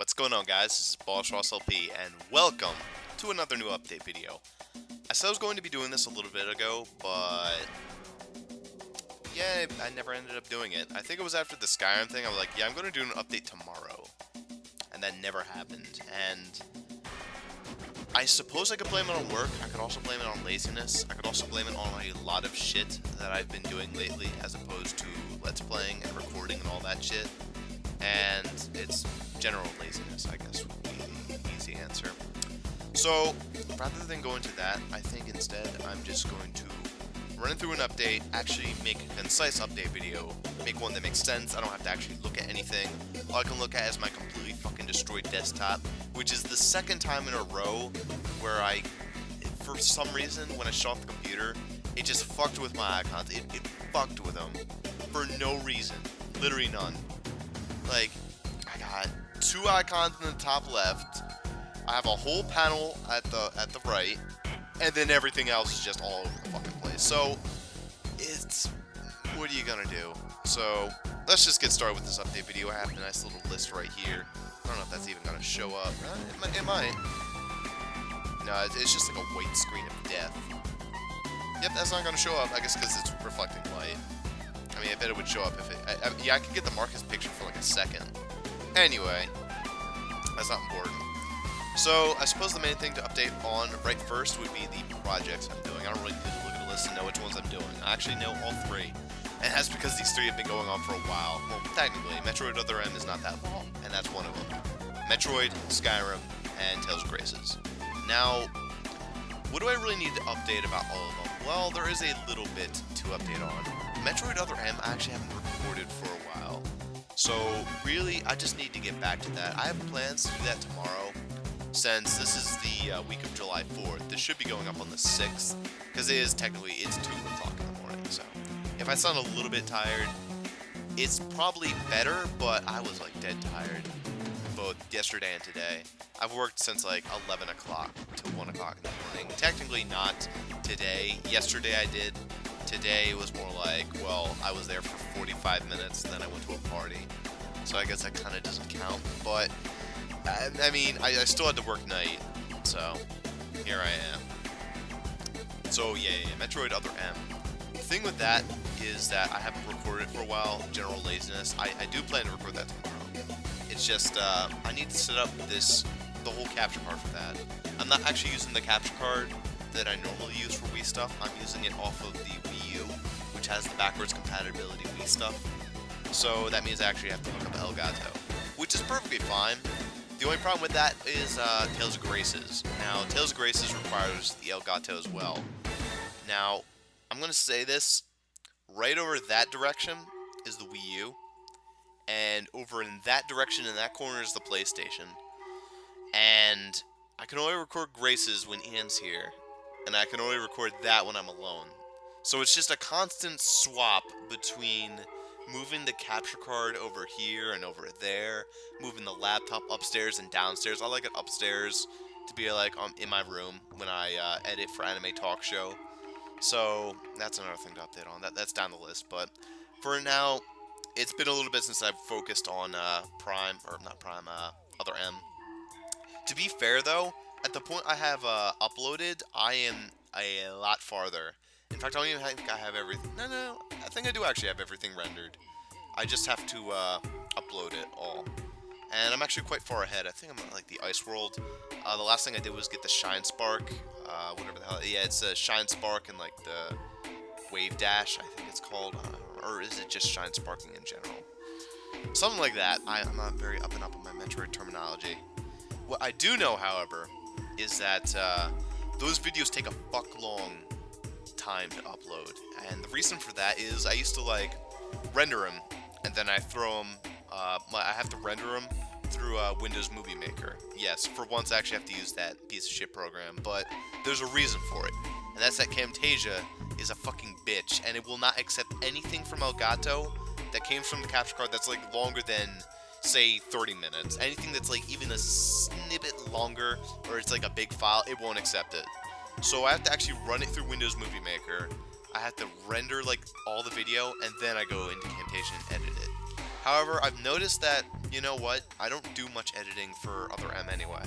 What's going on, guys? This is Bossrosslp, and welcome to another new update video. I said I was going to be doing this a little bit ago, but yeah, I never ended up doing it. I think it was after the Skyrim thing. I was like, yeah, I'm going to do an update tomorrow, and that never happened. And I suppose I could blame it on work. I could also blame it on laziness. I could also blame it on a lot of shit that I've been doing lately, as opposed to Let's Playing and recording and all that shit. And it's general laziness, I guess, would be the easy answer. So, rather than go into that, I think instead I'm just going to run through an update, actually make a concise update video, make one that makes sense. I don't have to actually look at anything. All I can look at is my completely fucking destroyed desktop, which is the second time in a row where for some reason, when I shut off the computer, it just fucked with my icons. It fucked with them for no reason. Literally none. Like, I got two icons in the top left, I have a whole panel at the right, and then everything else is just all over the fucking place. So, what are you gonna do? So, let's just get started with this update video. I have a nice little list right here. I don't know if that's even gonna show up. It might. No, it's just like a white screen of death. Yep, that's not gonna show up, I guess because it's reflecting light. I mean, I bet it would show up if it... yeah, I could get the Marcus picture for like a second. Anyway, that's not important. So, I suppose the main thing to update on right first would be the projects I'm doing. I don't really need to look at the list and know which ones I'm doing. I actually know all three. And that's because these three have been going on for a while. Well, technically, Metroid Other M is not that long, and that's one of them. Metroid, Skyrim, and Tales of Graces. Now, what do I really need to update about all of them? Well, there is a little bit to update on. Metroid Other M I actually haven't recorded for a while. So, really, I just need to get back to that. I have plans to do that tomorrow, since this is the week of July 4th. This should be going up on the 6th, because it's 2 o'clock in the morning, so. If I sound a little bit tired, it's probably better, but I was, like, dead tired, both yesterday and today. I've worked since, like, 11 o'clock to 1 o'clock in the morning. Technically not today. Yesterday I did. Today was more like, well, I was there for 45 minutes, and then I went to a party. So I guess that kind of doesn't count. But, I mean, I still had to work night. So, here I am. So, yeah, Metroid Other M. The thing with that is that I haven't recorded it for a while. General laziness. I do plan to record that tomorrow. It's just, I need to set up the whole capture card for that. I'm not actually using the capture card that I normally use for Wii stuff. I'm using it off of the Wii U, which has the backwards compatibility Wii stuff. So that means I actually have to hook up Elgato, which is perfectly fine. The only problem with that is Tales of Graces. Now, Tales of Graces requires the Elgato as well. Now, I'm going to say this, right over that direction is the Wii U, and over in that direction, in that corner, is the PlayStation. And I can only record Graces when Ian's here, and I can only record that when I'm alone. So it's just a constant swap between moving the capture card over here and over there, moving the laptop upstairs and downstairs. I like it upstairs to be like in my room when I edit for Anime Talk Show. So that's another thing to update on. That's down the list. But for now, it's been a little bit since I've focused on Other M. To be fair, though, at the point I have uploaded, I am a lot farther. In fact, I don't even think I have everything. No, I think I do actually have everything rendered. I just have to upload it all. And I'm actually quite far ahead. I think I'm at, like, the Ice World. The last thing I did was get the Shine Spark. Whatever the hell. Yeah, it's a Shine Spark and, like, the Wave Dash, I think it's called. Or is it just Shine Sparking in general? Something like that. I'm not very up and up on my Metroid terminology. What I do know, however, is that those videos take a fuck long time to upload. And the reason for that is I used to, like, render them, and then I throw them, I have to render them through Windows Movie Maker. Yes, for once I actually have to use that piece of shit program, but there's a reason for it. And that's that Camtasia is a fucking bitch, and it will not accept anything from Elgato that came from the capture card that's, like, longer than, say, 30 minutes. Anything that's, like, even a snippet longer, or it's, like, a big file, it won't accept it. So I have to actually run it through Windows Movie Maker. I have to render, like, all the video, and then I go into Camtasia and edit it. However, I've noticed that you know what? I don't do much editing for Other M anyway.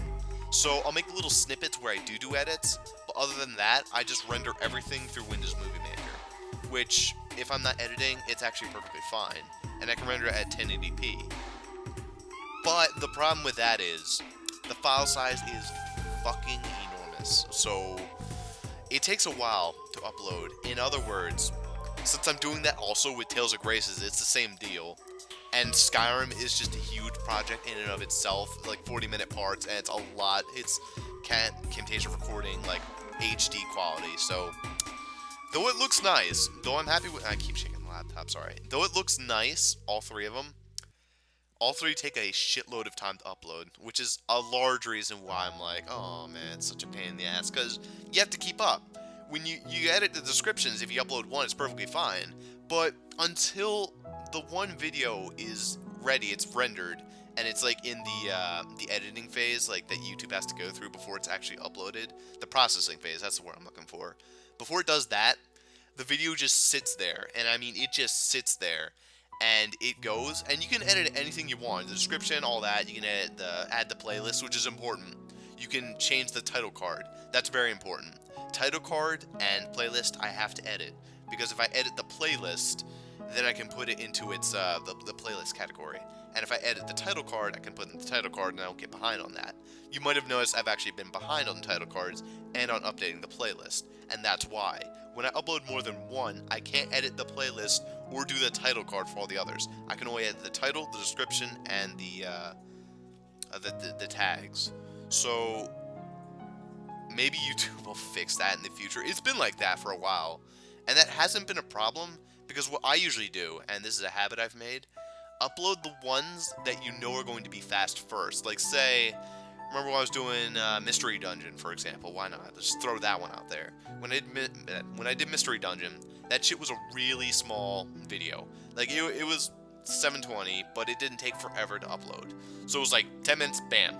So I'll make little snippets where I do edits, but other than that, I just render everything through Windows Movie Maker, which, if I'm not editing, it's actually perfectly fine, and I can render it at 1080p. But the problem with that is, the file size is fucking enormous, so it takes a while to upload. In other words, since I'm doing that also with Tales of Graces, it's the same deal. And Skyrim is just a huge project in and of itself, like 40-minute parts, and it's a lot. It's Camtasia recording, like HD quality. So, though it looks nice, though I'm happy with, I keep shaking the laptop, sorry. Though it looks nice, all three of them, all three take a shitload of time to upload, which is a large reason why I'm like, oh man, it's such a pain in the ass, because you have to keep up. When you edit the descriptions, if you upload one, it's perfectly fine, but until the one video is ready, it's rendered, and it's like in the editing phase, like that YouTube has to go through before it's actually uploaded. The processing phase, that's the word I'm looking for. Before it does that, the video just sits there, and I mean, it just sits there, and it goes, and you can edit anything you want. The description, all that, you can add the playlist, which is important. You can change the title card. That's very important. Title card and playlist, I have to edit, because if I edit the playlist, then I can put it into its the playlist category. And if I edit the title card, I can put in the title card and I don't get behind on that. You might have noticed I've actually been behind on the title cards and on updating the playlist. And that's why. When I upload more than one, I can't edit the playlist or do the title card for all the others. I can only edit the title, the description, and the tags. So maybe YouTube will fix that in the future. It's been like that for a while. And that hasn't been a problem. Because what I usually do, and this is a habit I've made, upload the ones that you know are going to be fast first. Like, say, remember when I was doing Mystery Dungeon, for example? Why not? Just throw that one out there. When I did Mystery Dungeon, that shit was a really small video. Like, it was 720, but it didn't take forever to upload. So it was like 10 minutes, bam.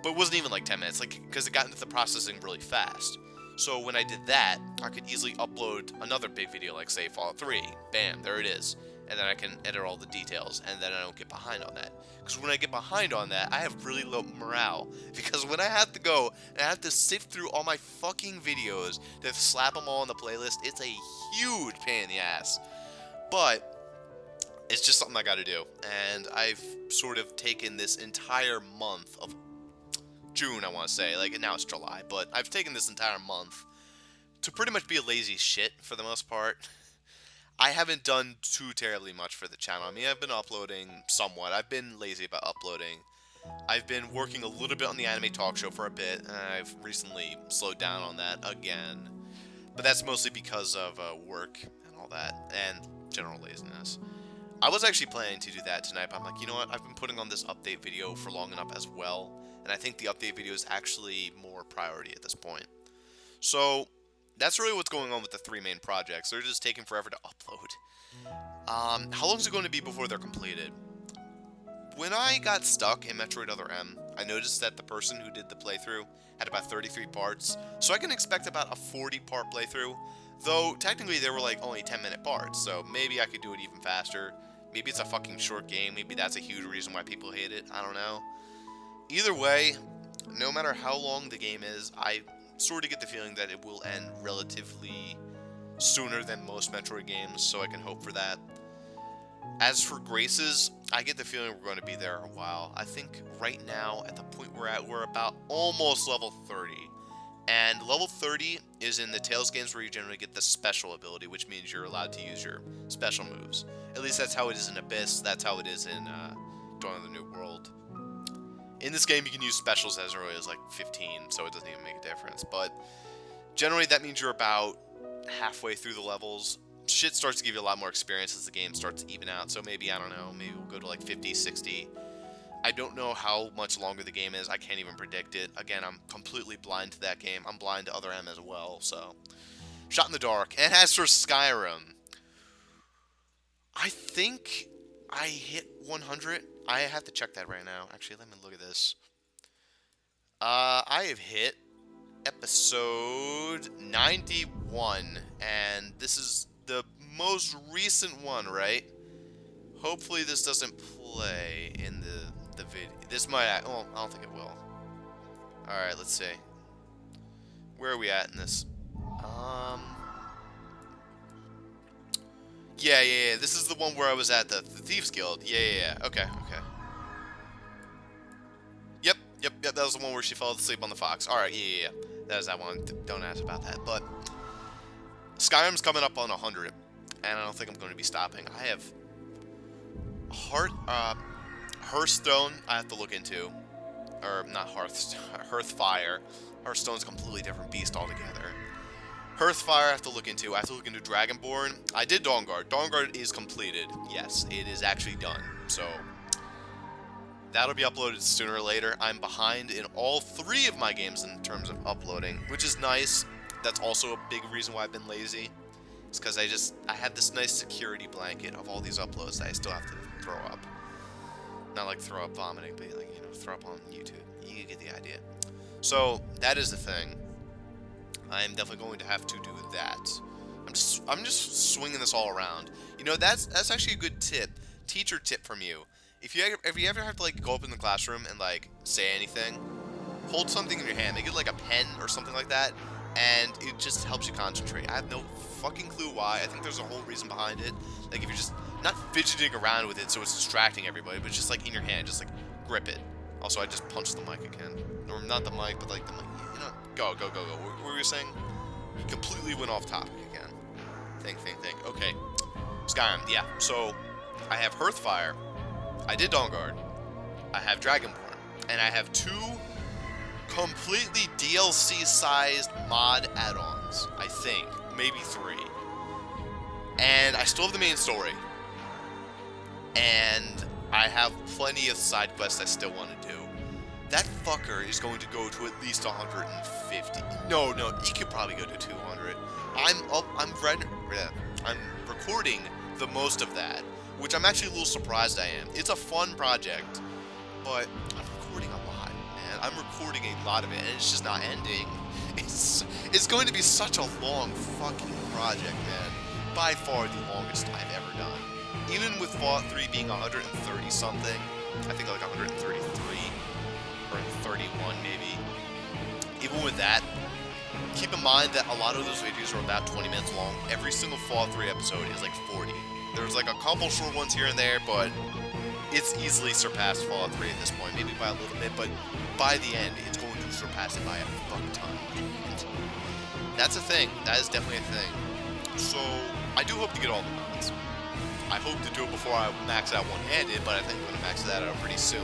But it wasn't even like 10 minutes, like, because it got into the processing really fast. So when I did that, I could easily upload another big video, like say Fallout 3. Bam, there it is. And then I can edit all the details, and then I don't get behind on that. Because when I get behind on that, I have really low morale. Because when I have to go, and I have to sift through all my fucking videos to slap them all on the playlist, it's a huge pain in the ass. But it's just something I gotta do. And I've sort of taken this entire month of June, I want to say, like, now it's July, but I've taken this entire month to pretty much be a lazy shit for the most part. I haven't done too terribly much for the channel. I mean, I've been uploading somewhat. I've been lazy about uploading. I've been working a little bit on the anime talk show for a bit, and I've recently slowed down on that again. But that's mostly because of work and all that, and general laziness. I was actually planning to do that tonight, but I'm like, you know what, I've been putting on this update video for long enough as well, and I think the update video is actually more priority at this point. So, that's really what's going on with the three main projects. They're just taking forever to upload. How long is it going to be before they're completed? When I got stuck in Metroid Other M, I noticed that the person who did the playthrough had about 33 parts, so I can expect about a 40-part playthrough, though technically they were like only 10-minute parts, so maybe I could do it even faster. Maybe it's a fucking short game, maybe that's a huge reason why people hate it, I don't know. Either way, no matter how long the game is, I sort of get the feeling that it will end relatively sooner than most Metroid games, so I can hope for that. As for Graces, I get the feeling we're going to be there a while. I think right now, at the point we're at, we're about almost level 30. And level 30 is in the Tales games where you generally get the special ability, which means you're allowed to use your special moves. At least that's how it is in Abyss, that's how it is in Dawn of the New World. In this game, you can use specials as early as like 15, so it doesn't even make a difference. But generally, that means you're about halfway through the levels. Shit starts to give you a lot more experience as the game starts to even out, so maybe, I don't know, maybe we'll go to like 50, 60. I don't know how much longer the game is, I can't even predict it. Again, I'm completely blind to that game. I'm blind to Other M as well, so shot in the dark. And as for Skyrim, I think I hit 100. I have to check that right now. Actually, let me look at this. I have hit episode 91, and this is the most recent one, right? Hopefully this doesn't play in the the vid. This might. Well, I don't think it will. All right, let's see. Where are we at in this? Yeah. This is the one where I was at the Thieves Guild. Yeah. Okay. Yep. That was the one where she fell asleep on the fox. All right. Yeah. That is that one. Don't ask about that. But Skyrim's coming up on 100, and I don't think I'm going to be stopping. I have Hearthstone. I have to look into, or not Hearthfire. Hearthstone's a completely different beast altogether. Hearthfire I have to look into. I have to look into Dragonborn. I did Dawnguard. Dawnguard is completed. Yes, it is actually done. So that'll be uploaded sooner or later. I'm behind in all 3 of my games in terms of uploading, which is nice. That's also a big reason why I've been lazy. It's because I have this nice security blanket of all these uploads that I still have to throw up. Not like throw up vomiting, but like, throw up on YouTube. You get the idea. So that is the thing. I'm definitely going to have to do that. I'm just swinging this all around. That's actually a good tip, teacher tip from you. If you ever have to like go up in the classroom and like say anything, hold something in your hand. Make it like a pen or something like that, and it just helps you concentrate. I have no fucking clue why. I think there's a whole reason behind it. Like if you're just not fidgeting around with it so it's distracting everybody, but just like in your hand, just like grip it. Also, I just punched the mic again. Or not the mic, but like the mic. Go. What were you saying? You completely went off topic again. Think. Okay. Skyrim, yeah. So, I have Hearthfire. I did Dawnguard. I have Dragonborn. And I have 2 completely DLC-sized mod add-ons. I think. Maybe 3. And I still have the main story. And I have plenty of side quests I still want to do. That fucker is going to go to at least 150. No, he could probably go to 200. I'm recording the most of that, which I'm actually a little surprised I am. It's a fun project, but I'm recording a lot, man. I'm recording a lot of it, and it's just not ending. It's going to be such a long fucking project, man. By far the longest I've ever done. Even with Fallout 3 being 130 something, I think like 133 or 31 maybe. Even with that, keep in mind that a lot of those videos are about 20 minutes long. Every single Fallout 3 episode is like 40. There's like a couple short ones here and there, but it's easily surpassed Fallout 3 at this point, maybe by a little bit, but by the end, it's going to surpass it by a fuck ton. That's a thing. That is definitely a thing. So, I do hope to get all the mods. I hope to do it before I max out one-handed, but I think I'm going to max that out pretty soon.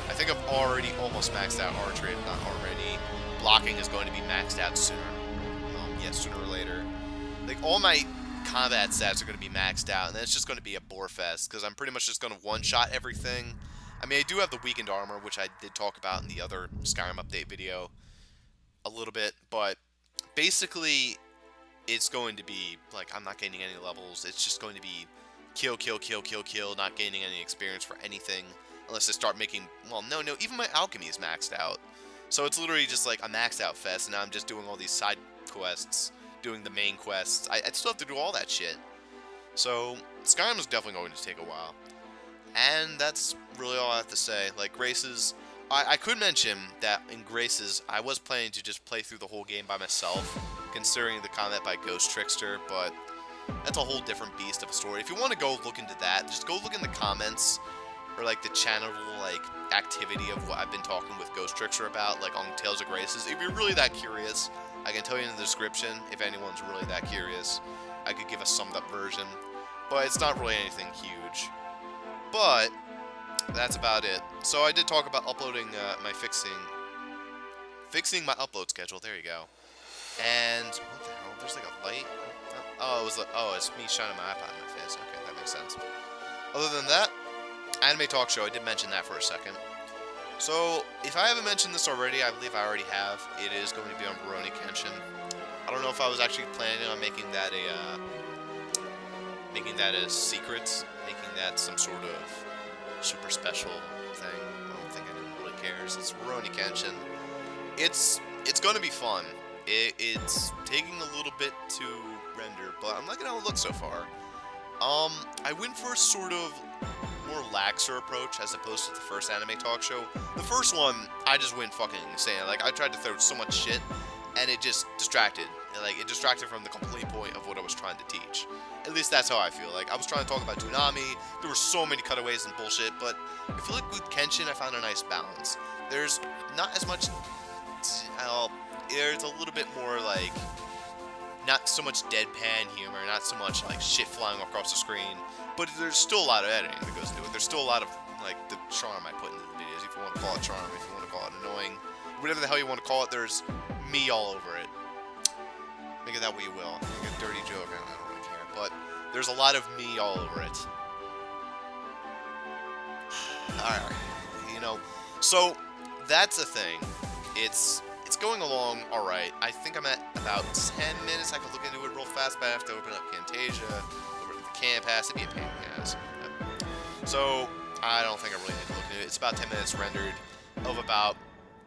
I think I've already almost maxed out archery, if not already. Blocking is going to be maxed out sooner. Sooner or later. Like, all my combat stats are going to be maxed out, and then it's just going to be a bore fest, because I'm pretty much just going to one-shot everything. I mean, I do have the weakened armor, which I did talk about in the other Skyrim update video a little bit, but basically, it's going to be, like, I'm not gaining any levels. It's just going to be kill, not gaining any experience for anything. Unless I start making, well, no, even my alchemy is maxed out. So it's literally just like a maxed out fest, and now I'm just doing all these side quests, doing the main quests. I still have to do all that shit. So, Skyrim is definitely going to take a while. And that's really all I have to say. Like, Graces, I could mention that in Graces, I was planning to just play through the whole game by myself, considering the comment by Ghost Trickster, but that's a whole different beast of a story. If you want to go look into that, just go look in the comments, or like the channel like activity of what I've been talking with Ghost Trickster about, like on Tales of Graces. If you're really that curious, I can tell you in the description. If anyone's really that curious, I could give a summed up version, but it's not really anything huge. But that's about it. So I did talk about uploading my fixing my upload schedule. There you go. And what the hell? There's like a light. Oh, it's me shining my iPod in my face. Okay, that makes sense. Other than that, Anime Talk Show, I did mention that for a second. So, if I haven't mentioned this already, I believe I already have. It is going to be on Rurouni Kenshin. I don't know if I was actually planning on making that a secret, making that some sort of super special thing. I don't think anyone really cares. It's Rurouni Kenshin. It's going to be fun. It's taking a little bit to render, but I'm liking how it looks so far. I went for sort of more laxer approach as opposed to the first anime talk show. The first one, I just went fucking insane. Like, I tried to throw so much shit, and it just distracted. Like, it distracted from the complete point of what I was trying to teach. At least that's how I feel. Like, I was trying to talk about Toonami, there were so many cutaways and bullshit, but I feel like with Kenshin, I found a nice balance. There's not as much, there's a little bit more, like, not so much deadpan humor, not so much, like, shit flying across the screen, but there's still a lot of editing that goes into it. There's still a lot of, like, the charm I put into the videos, if you want to call it charm, if you want to call it annoying, whatever the hell you want to call it, there's me all over it. Make it that way you will. Make a dirty joke, I don't really care, but there's a lot of me all over it. Alright, you know, so that's a thing. It's going along alright. I think I'm at about 10 minutes. I could look into it real fast, but I have to open up Camtasia, open up the Cam Pass. It'd be a pain in the ass. So, I don't think I really need to look into it. It's about 10 minutes rendered of about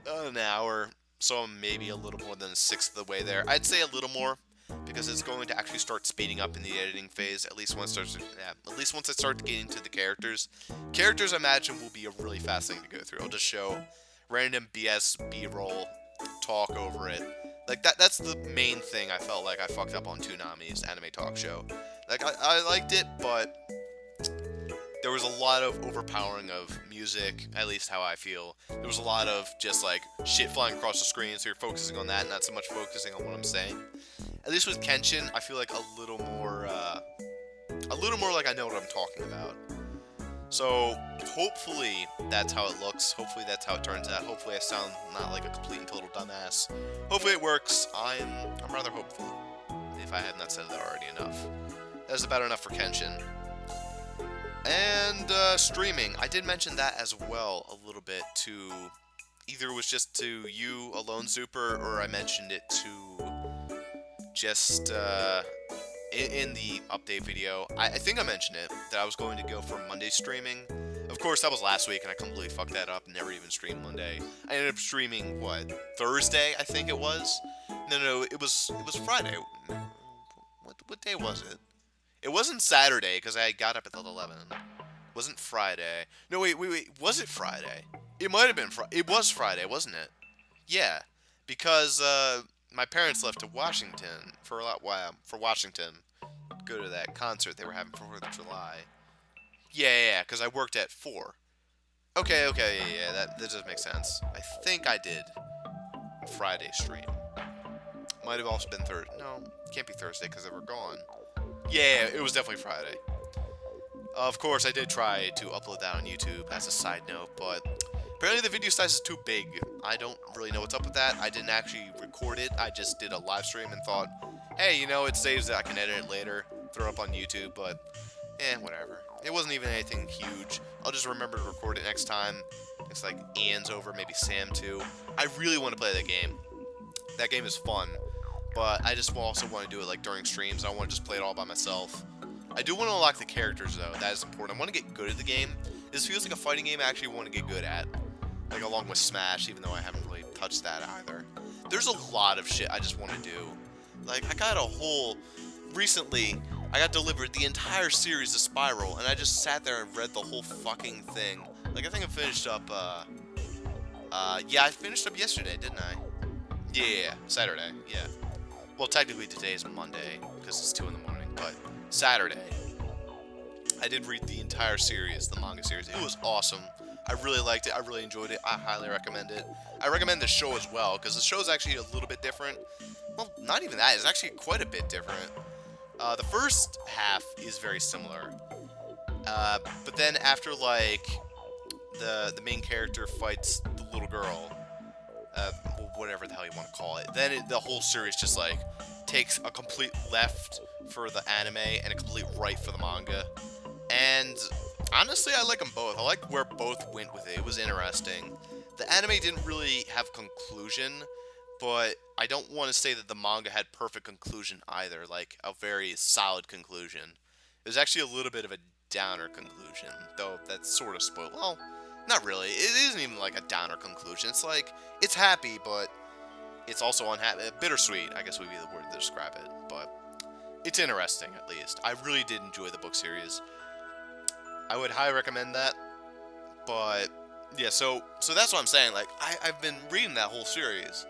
an hour, so I'm maybe a little more than a sixth of the way there. I'd say a little more, because it's going to actually start speeding up in the editing phase, at least once I start getting to the characters. Characters, I imagine, will be a really fast thing to go through. I'll just show random BS B-roll, talk over it. Like, that's the main thing I felt like I fucked up on Toonami's anime talk show. Like, I liked it, but there was a lot of overpowering of music, at least how I feel. There was a lot of just, like, shit flying across the screen, so you're focusing on that, not so much focusing on what I'm saying. At least with Kenshin, I feel like a little more like I know what I'm talking about. So, hopefully, that's how it looks. Hopefully, that's how it turns out. Hopefully, I sound not like a complete and total dumbass. Hopefully, it works. I'm rather hopeful, if I had not said that already enough. That's about enough for Kenshin. And, streaming. I did mention that as well a little bit to... Either it was just to you, Alone Super, or I mentioned it to... just, in the update video. I think I mentioned it, that I was going to go for Monday streaming. Of course, that was last week, and I completely fucked that up, never even streamed Monday. I ended up streaming, what, Thursday, I think it was? No, it was Friday. What day was it? It wasn't Saturday, because I got up at 11. It wasn't Friday. No, wait, was it Friday? It might have been Friday. It was Friday, wasn't it? Yeah, because, my parents left to Washington for Washington. Go to that concert they were having for 4th of July. Yeah, because I worked at 4. Okay, yeah, that does make sense. I think I did a Friday stream. Might have also been Thursday. No, can't be Thursday because they were gone. Yeah, it was definitely Friday. Of course, I did try to upload that on YouTube as a side note, but apparently the video size is too big. I don't really know what's up with that. I didn't actually record it. I just did a live stream and thought, hey, you know, it saves it. I can edit it later, throw it up on YouTube, but, whatever. It wasn't even anything huge. I'll just remember to record it next time. It's like Ian's over, maybe Sam too. I really want to play that game. That game is fun, but I just also want to do it like during streams. I don't want to just play it all by myself. I do want to unlock the characters, though. That is important. I want to get good at the game. This feels like a fighting game I actually want to get good at. Like, along with Smash, even though I haven't really touched that either. There's a lot of shit I just want to do. Like, I got a whole... Recently, I got delivered the entire series of Spiral, and I just sat there and read the whole fucking thing. Like, I think I finished up, yeah, I finished up yesterday, didn't I? Yeah, Saturday, yeah. Well, technically today is Monday, because it's 2 in the morning, but Saturday. I did read the entire series, the manga series. It was awesome. I really liked it. I really enjoyed it. I highly recommend it. I recommend the show as well, because the show is actually a little bit different. Well, not even that. It's actually quite a bit different. The first half is very similar. But then after, like, the main character fights the little girl, whatever the hell you want to call it, then the whole series just, like, takes a complete left for the anime and a complete right for the manga. And honestly, I like them both. I like where both went with it. It was interesting. The anime didn't really have conclusion, but I don't want to say that the manga had perfect conclusion either, like a very solid conclusion. It was actually a little bit of a downer conclusion, though that's sort of spoiled. Well, not really. It isn't even like a downer conclusion. It's like, it's happy, but it's also unhappy. Bittersweet, I guess would be the word to describe it, but it's interesting, at least. I really did enjoy the book series. I would highly recommend that. But yeah, so that's what I'm saying. Like I've been reading that whole series.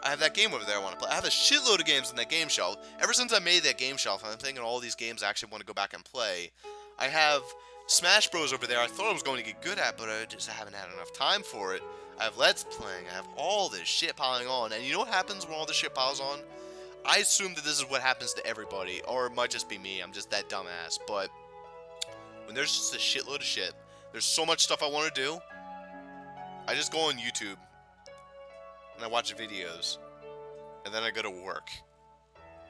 I have that game over there I want to play. I have a shitload of games in that game shelf. Ever since I made that game shelf, I'm thinking all these games I actually want to go back and play. I have Smash Bros over there I thought I was going to get good at, but I just haven't had enough time for it. I have Let's Playing. I have all this shit piling on. And you know what happens when all this shit piles on? I assume that this is what happens to everybody, or it might just be me. I'm just that dumbass. But when there's just a shitload of shit, there's so much stuff I want to do, I just go on YouTube and I watch videos, and then I go to work.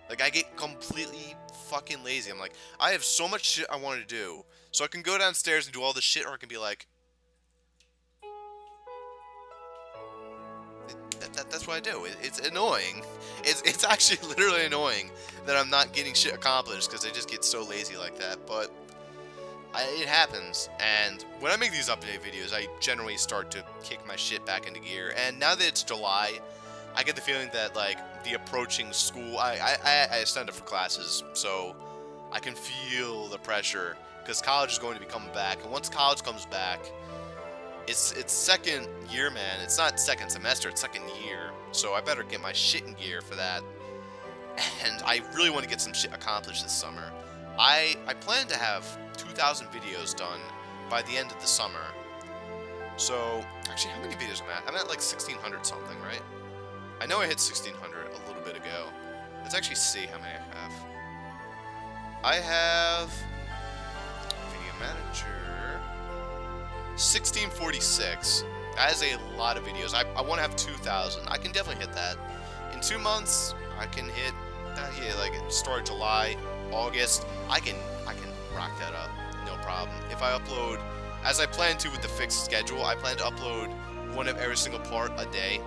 Like, I get completely fucking lazy. I'm like, I have so much shit I want to do, so I can go downstairs and do all this shit, or I can be like, that's what I do. It's annoying. It's actually literally annoying that I'm not getting shit accomplished, because I just get so lazy like that, but it happens, and when I make these update videos, I generally start to kick my shit back into gear, and now that it's July, I get the feeling that, like, the approaching school, I signed up for classes, so I can feel the pressure, because college is going to be coming back, and once college comes back, it's second year, man. It's not second semester, it's second year, so I better get my shit in gear for that, and I really want to get some shit accomplished this summer. I plan to have 2,000 videos done by the end of the summer. So, actually, how many videos am I at? I'm at like 1,600 something, right? I know I hit 1,600 a little bit ago. Let's actually see how many I have. I have video manager 1,646. That is a lot of videos. I want to have 2,000. I can definitely hit that. In 2 months, I can hit, yeah, like start July, August. I can rock that up, no problem. If I upload, as I plan to with the fixed schedule, I plan to upload one of every single part a day.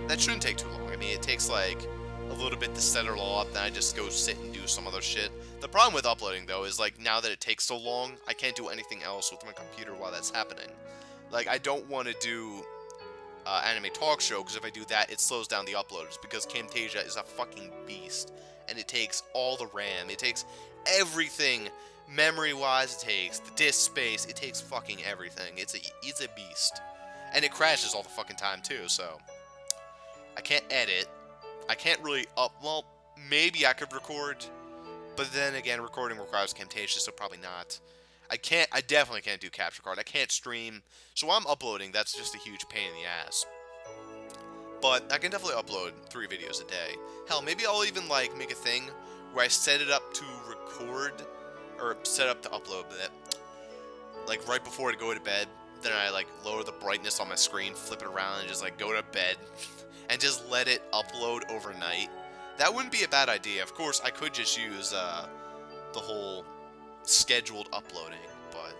That shouldn't take too long. I mean, it takes like a little bit to set it all up, then I just go sit and do some other shit. The problem with uploading, though, is like now that it takes so long, I can't do anything else with my computer while that's happening. Like, I don't want to do Anime Talk Show, because if I do that, it slows down the uploads, because Camtasia is a fucking beast, and it takes all the RAM, it takes everything, memory-wise, it takes the disk space, it takes fucking everything. It's a beast. And it crashes all the fucking time, too, so I can't edit. I can't really well, maybe I could record, but then again, recording requires Camtasia, so probably not. I definitely can't do capture card. I can't stream. So while I'm uploading, that's just a huge pain in the ass. But I can definitely upload 3 videos a day. Hell, maybe I'll even, like, make a thing where I set it up to record, or set up to upload it, like, right before I go to bed. Then I, like, lower the brightness on my screen, flip it around, and just, like, go to bed, and just let it upload overnight. That wouldn't be a bad idea. Of course, I could just use, the whole scheduled uploading, but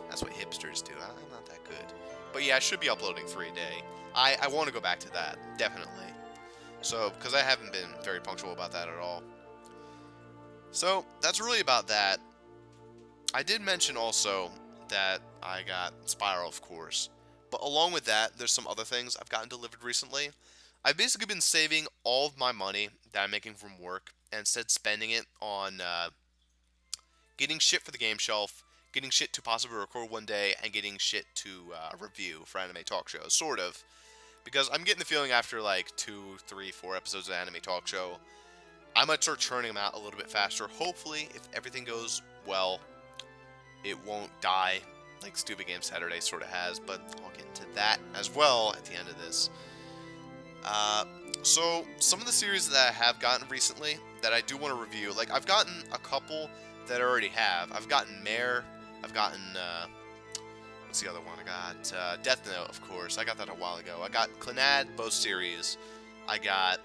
that's what hipsters do. I'm not that good. But yeah, I should be uploading 3 a day. I want to go back to that, definitely. So, because I haven't been very punctual about that at all. So, that's really about that. I did mention also that I got Spiral, of course. But along with that, there's some other things I've gotten delivered recently. I've basically been saving all of my money that I'm making from work, and instead spending it on getting shit for the game shelf, getting shit to possibly record one day, and getting shit to review for Anime Talk Show, sort of. Because I'm getting the feeling after like 2, 3, 4 episodes of Anime Talk Show, I might start churning them out a little bit faster. Hopefully, if everything goes well, it won't die like Stupid Game Saturday sort of has, but I'll get into that as well at the end of this. So, some of the series that I have gotten recently that I do want to review, like, I've gotten a couple that I already have. I've gotten Mare, I've gotten, what's the other one I got? Death Note, of course. I got that a while ago. I got Clannad, both series. I got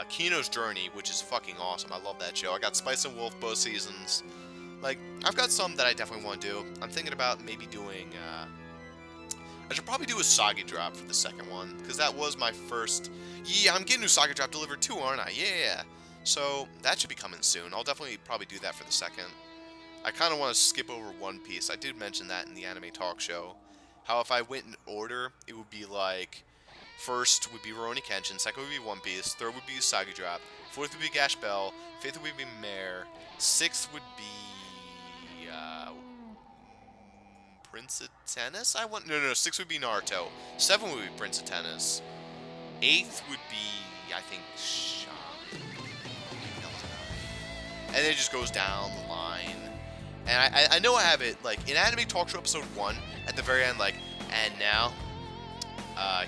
Kino's Journey, which is fucking awesome. I love that show. I got Spice and Wolf, both seasons. Like, I've got some that I definitely want to do. I'm thinking about maybe doing, I should probably do a Sagi drop for the second one, because that was my first. Yeah, I'm getting a Sagi drop delivered too, aren't I? Yeah. So, that should be coming soon. I'll definitely probably do that for the second. I kind of want to skip over One Piece. I did mention that in the Anime Talk Show. How if I went in order, it would be like, first would be Rurouni Kenshin, second would be One Piece, third would be Sagi Drop, fourth would be Gash Bell, fifth would be Mare, sixth would be, Prince of Tennis? No, 6 would be Naruto. 7 would be Prince of Tennis. 8th would be, I think, Shaman. And then it just goes down the line. And I know I have it, like, in Anime Talk Show episode 1, at the very end, like, and now,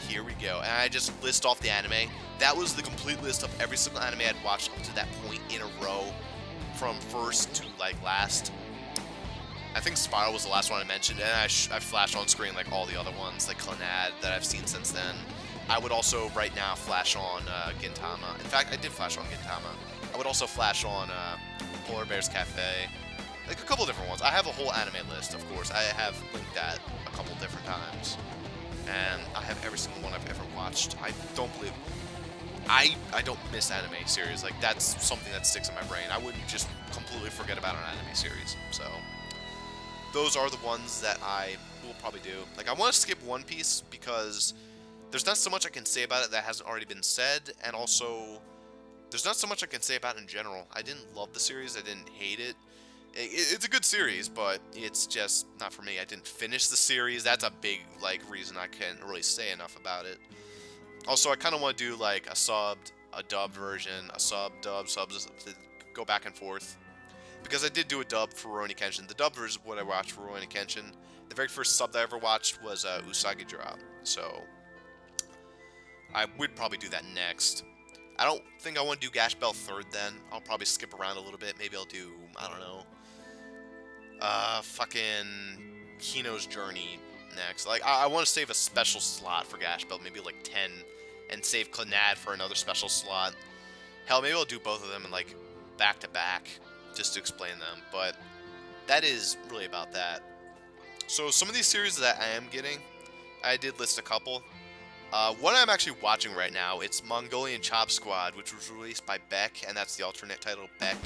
here we go. And I just list off the anime. That was the complete list of every single anime I'd watched up to that point in a row, from first to, like, last. I think Spiral was the last one I mentioned, and I flashed on screen, like, all the other ones, like Clannad, that I've seen since then. I would also, right now, flash on Gintama. In fact, I did flash on Gintama. I would also flash on Polar Bears Cafe. Like, a couple different ones. I have a whole anime list, of course. I have linked that a couple different times. And I have every single one I've ever watched. I don't believe... I don't miss anime series. Like, that's something that sticks in my brain. I wouldn't just completely forget about an anime series. So, those are the ones that I will probably do. Like, I want to skip One Piece because there's not so much I can say about it that hasn't already been said, and also, there's not so much I can say about it in general. I didn't love the series. I didn't hate it. It's a good series, but it's just not for me. I didn't finish the series. That's a big, like, reason I can't really say enough about it. Also, I kind of want to do, like, a subbed, a dubbed version, a sub-dub, subs, go back and forth. Because I did do a dub for Rurouni Kenshin. The dub is what I watched for Rurouni Kenshin. The very first sub that I ever watched was Usagi Drop. So, I would probably do that next. I don't think I want to do Gash Bell 3rd then. I'll probably skip around a little bit. Maybe I'll do, I don't know, fucking Hino's Journey next. Like, I want to save a special slot for Gash Bell, maybe like 10, and save Clannad for another special slot. Hell, maybe I'll do both of them in, like, back-to-back, just to explain them. But that is really about that. So, some of these series that I am getting, I did list a couple. One I'm actually watching right now, it's Mongolian Chop Squad, which was released by Beck, and that's the alternate title, Beck.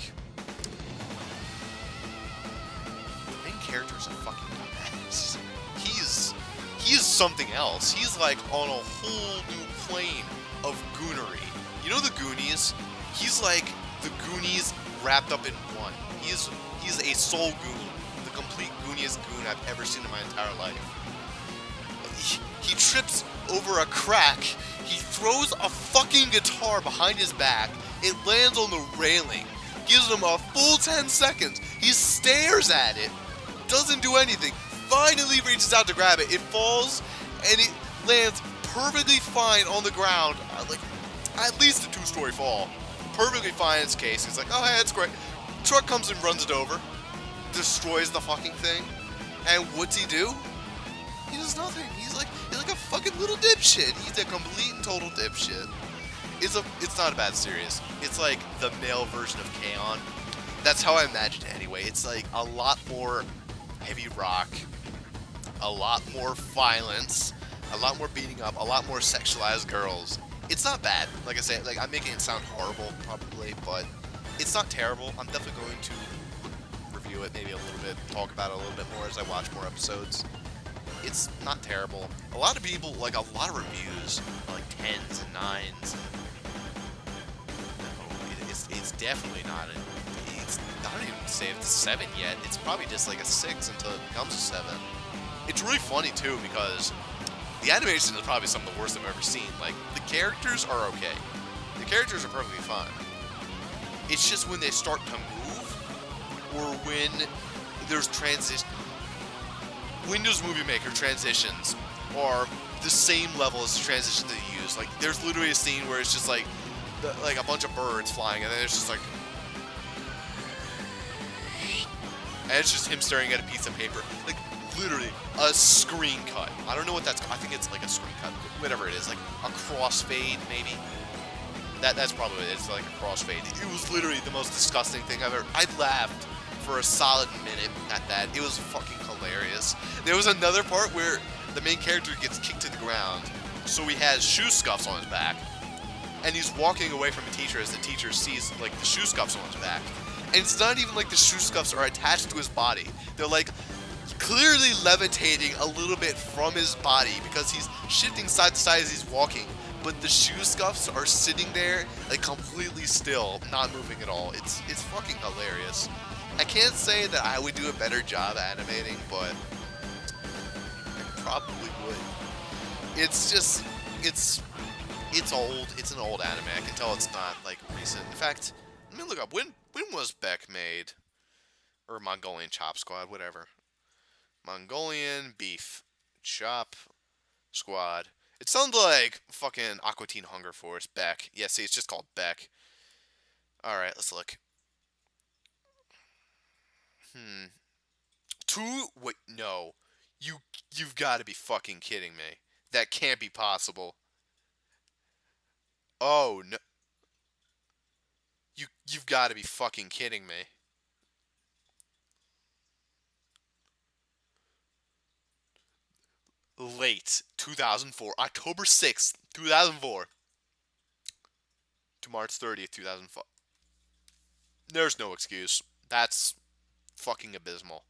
The main character is a fucking dumbass. He is something else. He's like on a whole new plane of goonery. You know the Goonies? He's like the Goonies wrapped up in one. He's a soul goon, the complete gooniest goon I've ever seen in my entire life. He trips over a crack. He throws a fucking guitar behind his back. It lands on the railing. Gives him a full 10 seconds. He stares at it. Doesn't do anything. Finally reaches out to grab it. It falls, and it lands perfectly fine on the ground. Like, at least a 2-story fall. Perfectly fine in its case. He's like, oh, hey, that's great. Truck comes and runs it over. Destroys the fucking thing. And what's he do? He does nothing. He's like a fucking little dipshit. He's a complete and total dipshit. It's not a bad series. It's like the male version of K-On! That's how I imagine it anyway. It's like a lot more heavy rock, a lot more violence, a lot more beating up, a lot more sexualized girls. It's not bad. Like I say, like, I'm making it sound horrible probably, but it's not terrible. I'm definitely going to review it maybe a little bit, talk about it a little bit more as I watch more episodes. It's not terrible. A lot of people, like, a lot of reviews are like 10s and 9s. No, it's definitely not I don't even say it's a 7 yet. It's probably just like a 6 until it becomes a 7. It's really funny, too, because the animation is probably some of the worst I've ever seen. Like, the characters are okay. The characters are perfectly fine. It's just when they start to move, or when there's transition. Windows Movie Maker transitions are the same level as the transition that you use. Like, there's literally a scene where it's just like a bunch of birds flying, and then it's just like, and it's just him staring at a piece of paper. Like, literally, a screen cut. I don't know what that's called. I think it's like a screen cut. Whatever it is. Like, a crossfade, maybe? That's probably what it is. It's like a crossfade. It was literally the most disgusting thing I've ever... I laughed for a solid minute at that. It was fucking hilarious. There was another part where the main character gets kicked to the ground. So he has shoe scuffs on his back. And he's walking away from the teacher as the teacher sees, like, the shoe scuffs on his back. And it's not even like the shoe scuffs are attached to his body. They're like clearly levitating a little bit from his body because he's shifting side to side as he's walking. But the shoe scuffs are sitting there like completely still, not moving at all. It's fucking hilarious. I can't say that I would do a better job animating, but probably would. It's just, it's old. It's an old anime. I can tell it's not, like, recent. In fact, let me look up. When was Beck made? Or Mongolian Chop Squad, whatever. Mongolian Beef Chop Squad. It sounds like fucking Aqua Teen Hunger Force. Beck. Yeah, see, it's just called Beck. Alright, let's look. Wait, no. You've got to be fucking kidding me. That can't be possible. Oh, no. You've got to be fucking kidding me. Late 2004, October 6th, 2004 to March 30th, 2005. There's no excuse. That's fucking abysmal.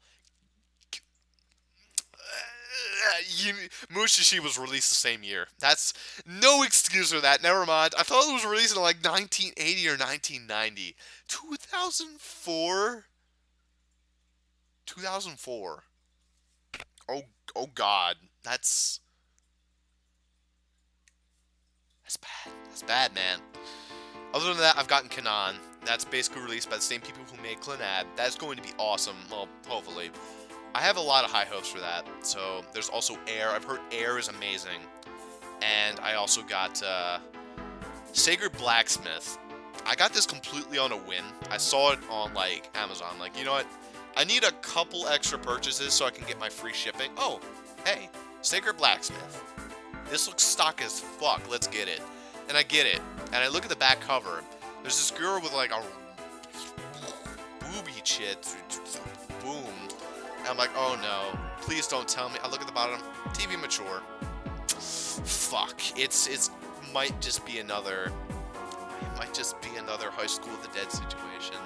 Mushishi was released the same year. That's no excuse for that. Never mind. I thought it was released in like 1980 or 1990. 2004? 2004. Oh God. That's bad. That's bad, man. Other than that, I've gotten Kanan. That's basically released by the same people who made Clannad. That's going to be awesome. Well, hopefully. I have a lot of high hopes for that. So, there's also Air. I've heard Air is amazing. And I also got Sacred Blacksmith. I got this completely on a whim. I saw it on, like, Amazon. Like, you know what? I need a couple extra purchases so I can get my free shipping. Oh, hey, Sacred Blacksmith. This looks stock as fuck. Let's get it. And I get it. And I look at the back cover. There's this girl with, like, a booby shit. Boom. And I'm like, oh no, please don't tell me. I look at the bottom, TV mature. Fuck, it might just be another High School of the Dead situation.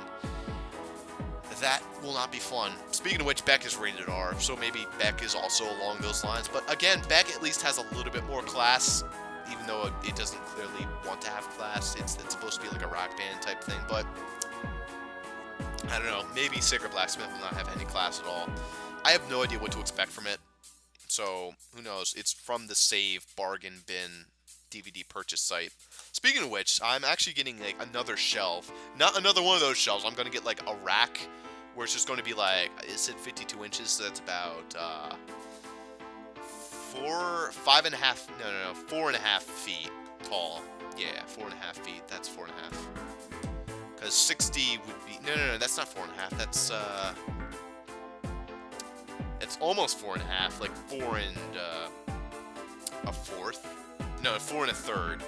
That will not be fun. Speaking of which, Beck is rated R, so maybe Beck is also along those lines. But again, Beck at least has a little bit more class, even though it doesn't clearly want to have class. It's supposed to be like a rock band type thing, but I don't know, maybe Sacred Blacksmith will not have any class at all. I have no idea what to expect from it, so who knows. It's from the Save Bargain Bin DVD purchase site. Speaking of which, I'm actually getting like another shelf. Not another one of those shelves. I'm going to get like a rack where it's just going to be like, it said 52 inches, so that's about 4.5 feet tall. Yeah, 4.5 feet. That's 4.5. Because 60 would be... No, that's not 4.5. That's, it's almost 4.5. Like 4 and, a fourth. No, 4 1/3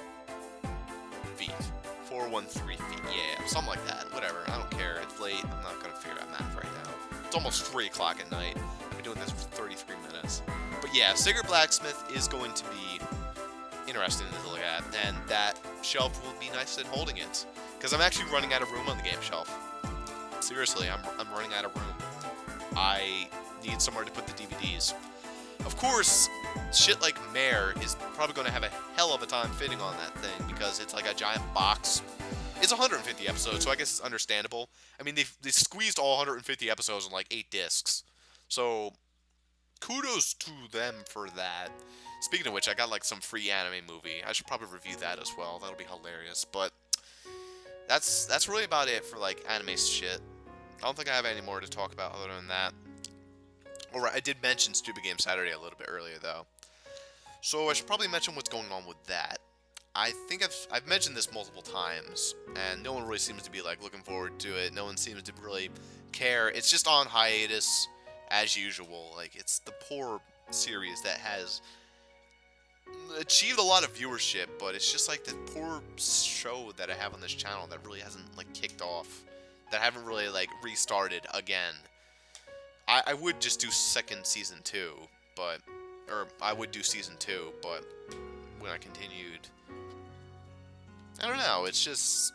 feet. 4.13 feet. Yeah, something like that. Whatever. I don't care. It's late. I'm not going to figure out math right now. It's almost 3 o'clock at night. I've been doing this for 33 minutes. But yeah, Sacred Blacksmith is going to be interesting to look at. And that shelf will be nice at holding it. Because I'm actually running out of room on the game shelf. Seriously, I'm running out of room. I need somewhere to put the DVDs. Of course, shit like Mare is probably going to have a hell of a time fitting on that thing because it's like a giant box. It's 150 episodes, so I guess it's understandable. I mean, they squeezed all 150 episodes on like 8 discs. So, kudos to them for that. Speaking of which, I got like some free anime movie. I should probably review that as well. That'll be hilarious. But that's really about it for like anime shit. I don't think I have any more to talk about other than that. Alright, I did mention Stupid Game Saturday a little bit earlier though. So I should probably mention what's going on with that. I think I've mentioned this multiple times, and no one really seems to be like looking forward to it. No one seems to really care. It's just on hiatus as usual. Like, it's the poor series that has achieved a lot of viewership, but it's just like the poor show that I have on this channel that really hasn't like kicked off, that I haven't really like restarted again. I would just do season 2, but, or I would do season 2, but when I continued, I don't know, it's just,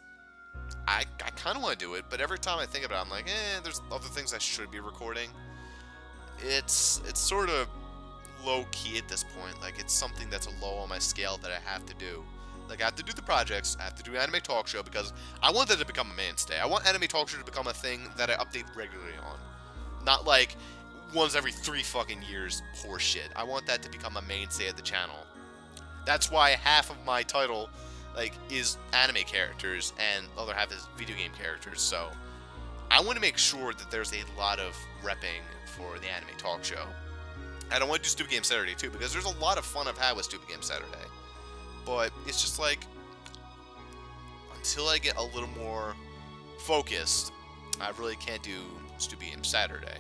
I kind of want to do it, but every time I think about it, I'm like, there's other things I should be recording. It's sort of low-key at this point. Like, it's something that's low on my scale that I have to do. Like, I have to do the projects, I have to do Anime Talk Show, because I want that to become a mainstay. I want Anime Talk Show to become a thing that I update regularly on. Not like, once every 3 fucking years horseshit. I want that to become a mainstay of the channel. That's why half of my title, like, is anime characters, and the other half is video game characters, so I want to make sure that there's a lot of repping for the anime talk show. And I want to do Stupid Game Saturday, too, because there's a lot of fun I've had with Stupid Game Saturday. But it's just like, until I get a little more focused, I really can't do Stupid Game Saturday.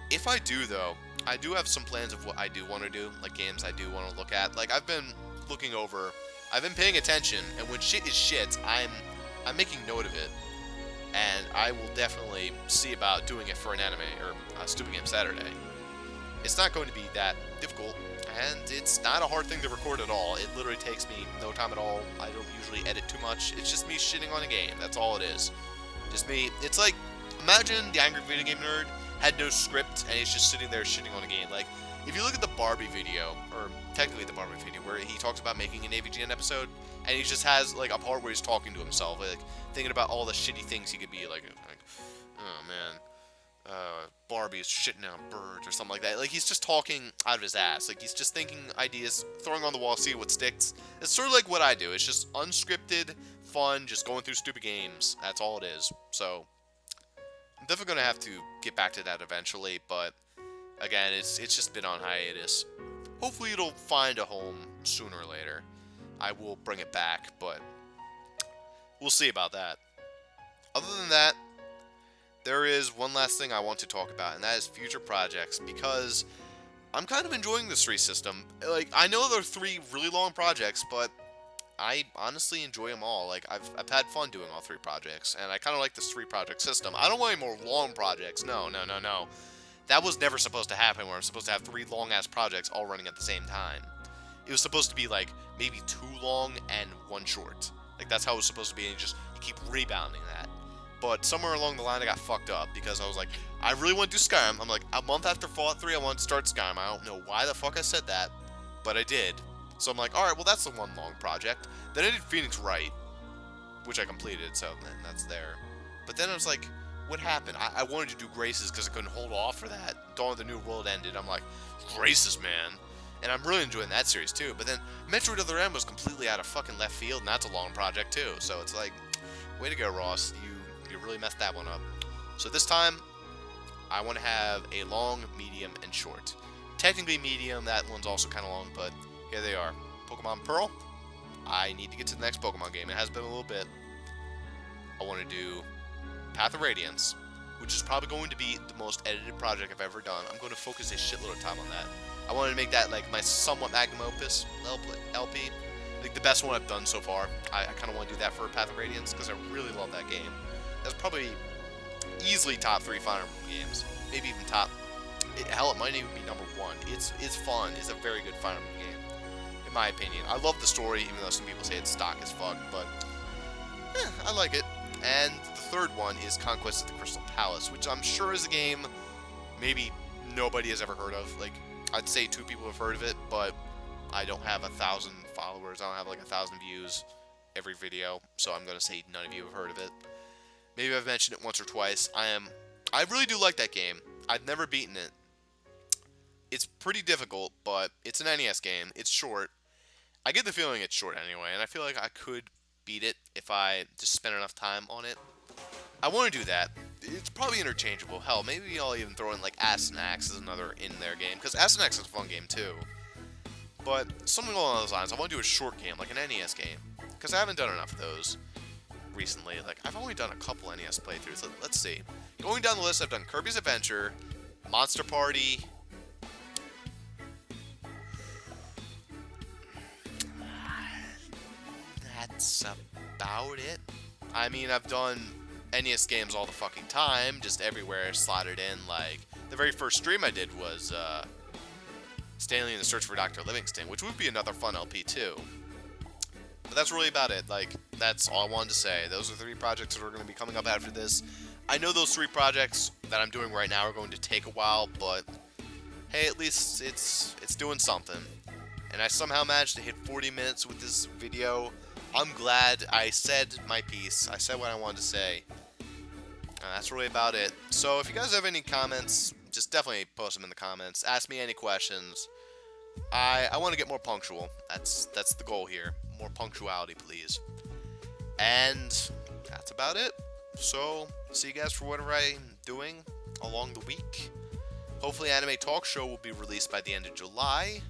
If I do, though, I do have some plans of what I do want to do, like games I do want to look at. Like, I've been looking over, I've been paying attention, and when shit is shit, I'm making note of it. And I will definitely see about doing it for an anime, or a Stupid Game Saturday. It's not going to be that difficult, and it's not a hard thing to record at all. It literally takes me no time at all. I don't usually edit too much. It's just me shitting on a game. That's all it is. Just me. It's like, imagine the Angry Video Game Nerd had no script, and he's just sitting there shitting on a game. Like, if you look at the Barbie video, or technically the Barbie video, where he talks about making an AVGN episode, and he just has, like, a part where he's talking to himself, like, thinking about all the shitty things he could be, like oh, man, Barbie is shitting on birds, or something like that. Like, he's just talking out of his ass. Like, he's just thinking ideas, throwing on the wall, see what sticks. It's sort of like what I do. It's just unscripted, fun, just going through stupid games. That's all it is. So, I'm definitely going to have to get back to that eventually, but again, it's just been on hiatus. Hopefully it'll find a home sooner or later. I will bring it back, but we'll see about that. Other than that, there is one last thing I want to talk about, and that is future projects, because I'm kind of enjoying this 3 system. Like, I know there are 3 really long projects, but I honestly enjoy them all. Like, I've had fun doing all 3 projects, and I kind of like this 3-project system. I don't want any more long projects. No. That was never supposed to happen, where I'm supposed to have 3 long-ass projects all running at the same time. It was supposed to be, like, maybe 2 long and 1 short. Like, that's how it was supposed to be, and you keep rebounding that. But somewhere along the line, I got fucked up, because I was like, I really want to do Skyrim. I'm like, a month after Fallout 3, I want to start Skyrim. I don't know why the fuck I said that, but I did. So I'm like, alright, well, that's the one long project. Then I did Phoenix Wright, which I completed, so then that's there. But then I was like, what happened? I wanted to do Graces because I couldn't hold off for that. Dawn of the New World ended. I'm like, Graces, man. And I'm really enjoying that series, too. But then Metroid Other M was completely out of fucking left field, and that's a long project, too. So it's like, way to go, Ross. You really messed that one up. So this time, I want to have a long, medium, and short. Technically medium, that one's also kind of long, but here they are. Pokemon Pearl. I need to get to the next Pokemon game. It has been a little bit. I want to do Path of Radiance, which is probably going to be the most edited project I've ever done. I'm going to focus a shitload of time on that. I wanted to make that like my somewhat magnum opus LP, like the best one I've done so far. I kind of want to do that for Path of Radiance because I really love that game. That's probably easily top 3 Fire Emblem games, maybe even top. Hell, it might even be number 1. It's fun. It's a very good Fire Emblem game, in my opinion. I love the story, even though some people say it's stock as fuck, but I like it. And the third one is Conquest of the Crystal Palace, which I'm sure is a game maybe nobody has ever heard of. Like, I'd say 2 people have heard of it, but I don't have 1,000 followers. I don't have like 1,000 views every video, so I'm gonna say none of you have heard of it. Maybe I've mentioned it once or twice. I really do like that game. I've never beaten it. It's pretty difficult, but it's an NES game. It's short. I get the feeling it's short anyway, and I feel like I could beat it if I just spent enough time on it. I want to do that. It's probably interchangeable. Hell, maybe I'll even throw in like Astyanax as another in their game, because Astyanax is a fun game too. But something along those lines. I want to do a short game, like an NES game, because I haven't done enough of those recently. Like, I've only done a couple NES playthroughs. Let's see. Going down the list, I've done Kirby's Adventure, Monster Party. That's about it. I mean, I've done NES games all the fucking time, just everywhere slotted in. Like, the very first stream I did was Stanley in the Search for Dr. Livingston, which would be another fun LP too. But that's really about it. Like, that's all I wanted to say. Those are 3 projects that are going to be coming up after this. I know those 3 projects that I'm doing right now are going to take a while, but hey, at least it's doing something. And I somehow managed to hit 40 minutes with this video. I'm glad I said my piece. I said what I wanted to say. That's really about it. So if you guys have any comments, just definitely post them in the comments. Ask me any questions. I want to get more punctual. That's the goal here. More punctuality, please. And that's about it. So, see you guys for whatever I'm doing along the week. Hopefully Anime Talk Show will be released by the end of July.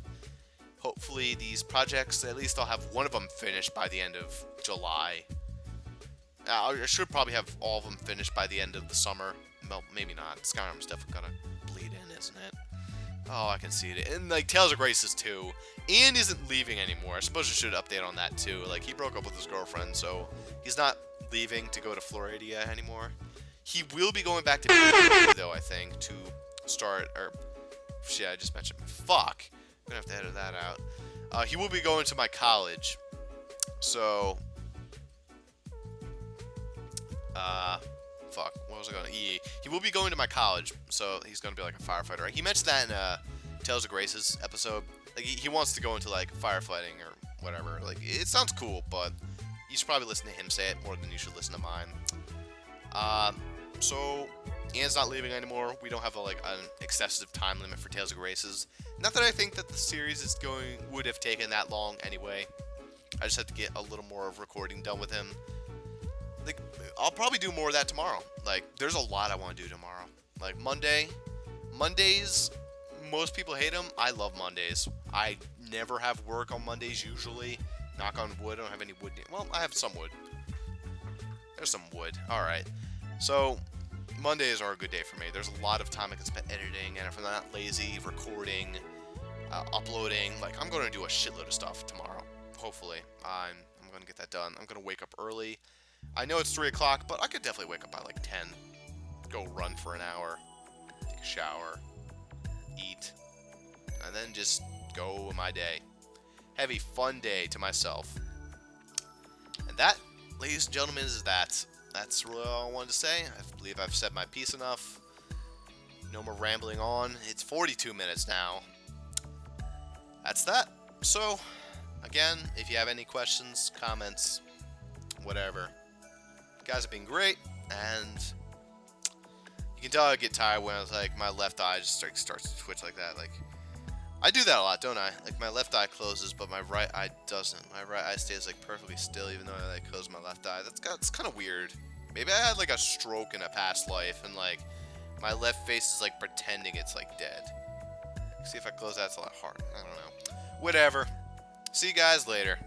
Hopefully these projects, at least I'll have one of them finished by the end of July. I should probably have all of them finished by the end of the summer. Well, maybe not. Skyrim's definitely gonna bleed in, isn't it? Oh, I can see it. And, like, Tales of Graces, too. Ian isn't leaving anymore. I suppose I should update on that, too. Like, he broke up with his girlfriend, so he's not leaving to go to Floridia anymore. He will be going back to BYU, though, I think, to start, or, shit, I just mentioned, fuck. I'm gonna have to edit that out. He will be going to my college, so, fuck, what was I going to, he will be going to my college, so he's gonna be, like, a firefighter. He mentioned that in, Tales of Graces episode. Like, he wants to go into, like, firefighting or whatever. Like, it sounds cool, but you should probably listen to him say it more than you should listen to mine. So, Ian's not leaving anymore. We don't have, like, an excessive time limit for Tales of Graces. Not that I think that the series would have taken that long anyway. I just had to get a little more of recording done with him. Like, I'll probably do more of that tomorrow. Like, there's a lot I want to do tomorrow. Like, Mondays, most people hate them. I love Mondays. I never have work on Mondays usually. Knock on wood. I don't have any wood. Well, I have some wood. There's some wood. Alright. So, Mondays are a good day for me. There's a lot of time I can spend editing, and if I'm not lazy, recording, uploading, like, I'm going to do a shitload of stuff tomorrow. Hopefully. I'm going to get that done. I'm going to wake up early. I know it's 3 o'clock, but I could definitely wake up by, like, 10. Go run for an hour. Take a shower. Eat. And then just go with my day. Have a fun day to myself. And that, ladies and gentlemen, is that. That's really all I wanted to say. I believe I've said my piece enough. No more rambling on. It's 42 minutes now. That's that. So, again, if you have any questions, comments, whatever. You guys have been great, and you can tell I get tired when it's like my left eye just starts to twitch like that. Like, I do that a lot, don't I? Like, my left eye closes, but my right eye doesn't. My right eye stays, like, perfectly still, even though I, like, close my left eye. That's kind of weird. Maybe I had, like, a stroke in a past life, and, like, my left face is, like, pretending it's, like, dead. See if I close that, it's a lot harder. I don't know. Whatever. See you guys later.